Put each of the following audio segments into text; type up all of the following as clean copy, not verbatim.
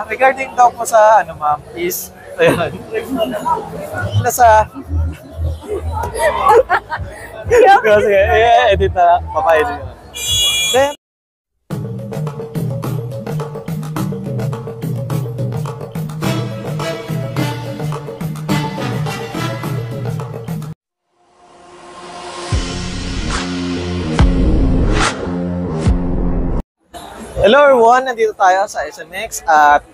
Regarding daw po sa ano ma'am is ayun. Nasa Sige, edit na. Papa-edit na. Then hello everyone, nandito tayo sa SMX at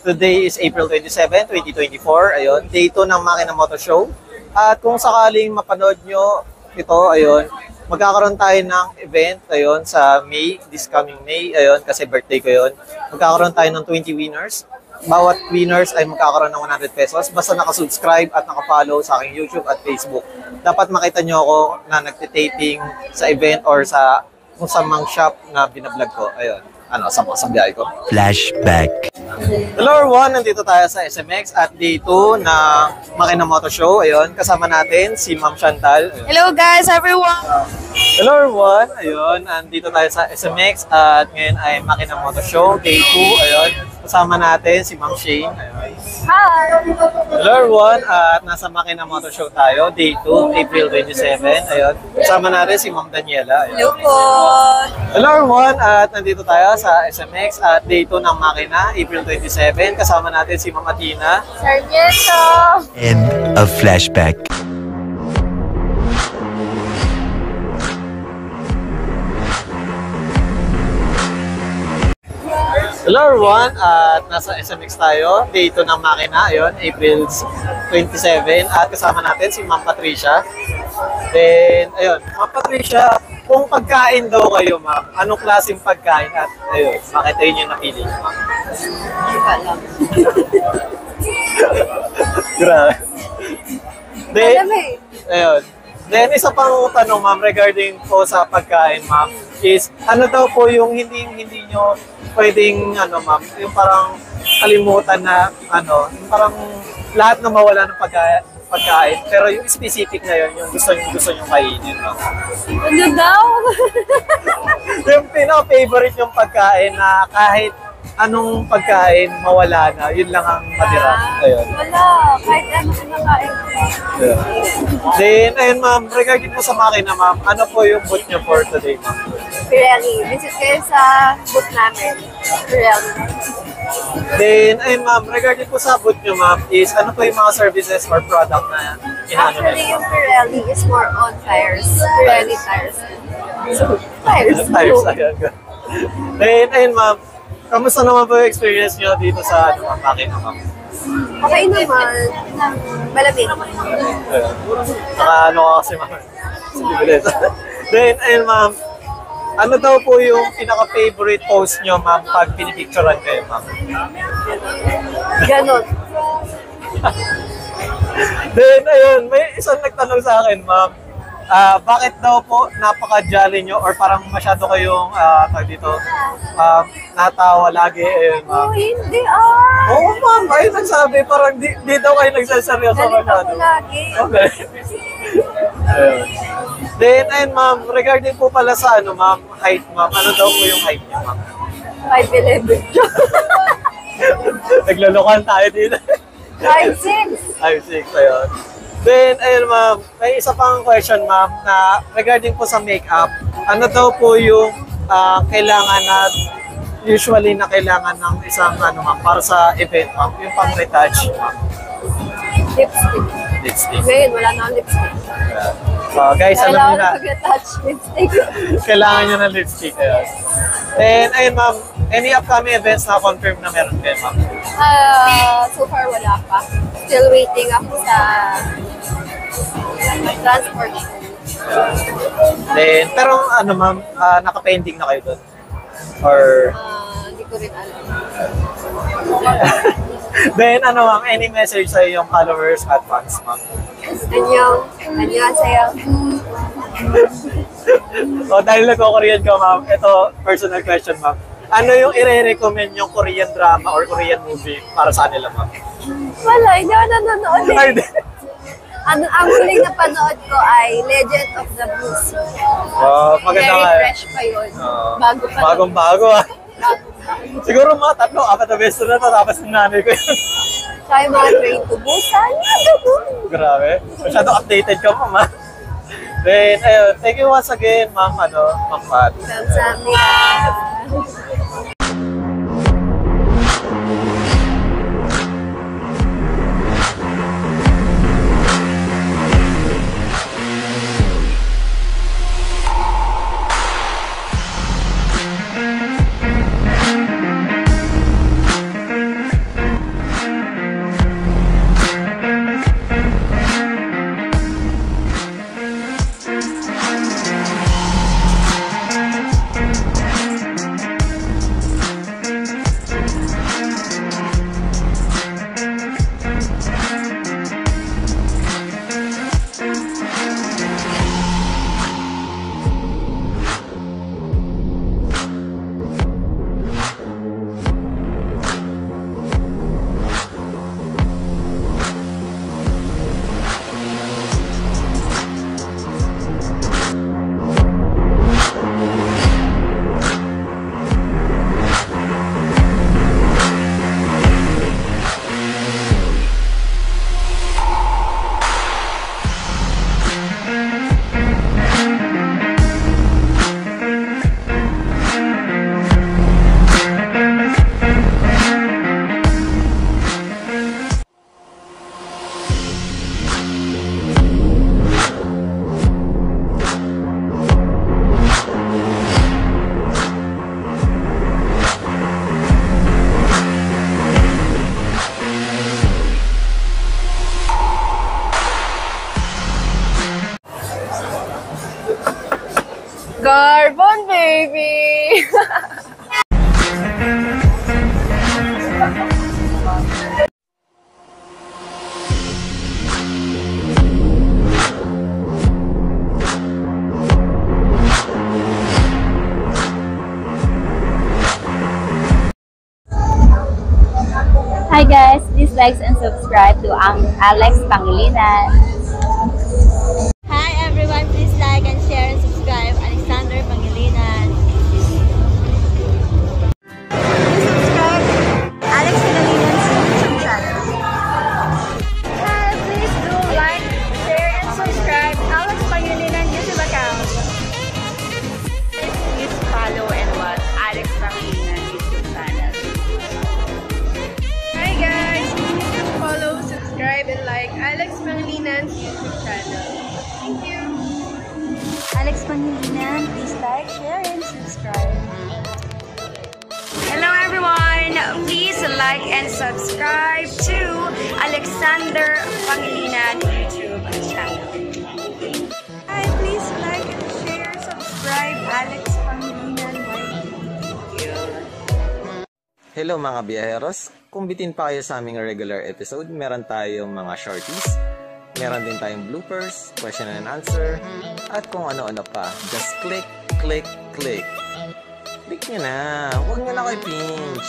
today is April 27, 2024. Ayun, day 2 ng Makina Moto Show. At kung sakaling mapanood nyo ito, ayun, magkakaroon tayo ng event ayun sa May, this coming May, ayun, kasi birthday ko yun. Magkakaroon tayo ng 20 winners. Bawat winners ay magkakaroon ng 100 pesos basta nakasubscribe at nakafollow sa aking YouTube at Facebook. Dapat makita nyo ako na nagtitaping sa event or sa kung sa mang shop na binablog ko. Ayun. Sa biyahe ko. Flashback. Hello everyone, nandito tayo sa SMX at day 2 ng Makina Moto Show. Ayun, kasama natin si Ma'am Chantal. Ayun. Hello guys, everyone! Hello everyone, ayun, nandito tayo sa SMX at ngayon ay Makina Moto Show, day 2. Ayun, kasama natin si Ma'am Shane. Ayun. Hi! Hello everyone, at nasa Makina Moto Show tayo, day 2, April 27. Ayun, kasama natin si Ma'am Daniela. Ayun. Hello po! Hello everyone, at nandito tayo sa SMX at day 2 ng Makina, April 27. Kasama natin si Ma'am Athena. Sargento! End of flashback. Hello everyone, at nasa SMX tayo, day 2 ng Makina, ayun, April 27. At kasama natin si Ma'am Patricia. Then, ayun, Ma'am Patricia, kung pagkain daw kayo, ma'am, anong klaseng pagkain at ayun, bakit ayun yung napili niyo, ma'am? Hindi ko alam. Grabe. Then, Alam eh. ayun. Then, isa pang tanong, ma'am, regarding po sa pagkain, ma'am, is ano daw po yung hindi nyo pwedeng, ma'am, yung parang kalimutan na, yung parang lahat na mawala ng pagkain, pero yung specific na yun, yung gusto nyo kainin, ma'am. Ano daw? Yung pinaka-favorite yung pagkain na kahit anong pagkain mawala na, yun lang ang matira. Ayun. Wala. Kahit ano kinakain ko. Yeah. Then, ayun ma'am, regarding po sa Makina, ma'am, ano po yung boot nyo for today, ma'am? Pirelli. Visit kayo sa booth namin. Pirelli. Then, ayun ma'am, regarding po sa boot nyo, ma'am, is ano po yung mga services or product na inaano Actually, nyo? yung Pirelli is more on tires. Pirelli tires. So, tires. Tires, ayun. Then, ayun ma'am, kamusta naman po yung experience nyo dito sa Makina, ma'am? Okay naman. Malamig. Ayun. Saka ano ka kasi, ma'am? Sige, then, ayun ma'am, ano daw po yung pinaka-favorite pose nyo, ma'am, pag pinipicturean kayo, ma'am? Ganon. Then, ayun, may isang nagtanong sa akin, ma'am, bakit daw po napaka-jolly nyo or parang masyado kayong, dito, natawa lagi, ayun, ma'am. Oh, hindi ah. Oo, ma'am, ayun nagsabi, parang di daw kayo nagsaseryoso Galit masyado. ako lagi. Okay. Ayun. Then, ayun, ma'am, regarding po pala sa ma'am, height, ma'am, ano daw po yung height niyo, ma'am? 5'11". Naglulukan tayo dito. 5'6". 5'6", ayun. Then, ayun, ma'am, may isa pang question, ma'am, na regarding po sa makeup, ano daw po yung kailangan na, usually na kailangan ng isang, ma'am, para sa event, ma'am, yung pang-retouch, ma'am? Lipstick. Lipstick. Ngayon, wala na akong lipstick. So, guys, alam Kailangan niyo na. na pag-attach lipstick. Kailangan nyo ng lipstick. Ayun. Then, ayun ma'am, any upcoming events na confirm na meron kayo, ma'am? So far, wala pa. Still waiting ako sa transport. Then, pero ma'am, naka-pending na kayo doon? Or, Hindi ko rin alam. then, ma'am, any message sa iyong followers at fans, ma'am? Annyeonghaseyo. So, dahil nagko-Korean ka, ma'am, ito, personal question, ma'am. Ano yung i-recommend yung Korean drama or Korean movie para sa kanila, ma'am? Wala, hindi ako nanonood eh. Ay, di. Ang huling na panood ko ay Legend of the Blues. Maganda Very nga. fresh pa yun. Bago pa. Bagong-bago, ah. Bago pa. Siguro mga 3-4 na beses na tapos ng nanay ko yun. Tsaka yung mga train to Busan. Grabe. Masyadong updated ka, ma'am. Then, ayun, thank you once again, ma'am, ma'am Pat. Kamsahamnida. Carbon, baby! Hi guys, please like and subscribe to Alex Pangilinan. Hi everyone, please like and share and subscribe Alexander Pangilinan. Please subscribe Alex Pangilinan's YouTube channel. Hi, please do like, share and subscribe Alex Pangilinan YouTube account. Please follow and watch Alex Pangilinan YouTube channel. Hi guys! Please follow, subscribe, and like Alex Pangalinan's YouTube channel. Thank you! Alex Pangilinan, please like, share and subscribe. Hello everyone! Please like and subscribe to Alexander Pangilinan YouTube channel. Hi! Please like and share, subscribe Alex Pangilinan YT. Hello mga biyaheros. Kung bitin pa kayo sa aming regular episode, meron tayong mga shorties, meron din tayong bloopers, question and answer, at kung ano-ano pa. Just click, click, click. Click nyo na. Huwag nyo na kayo pinch.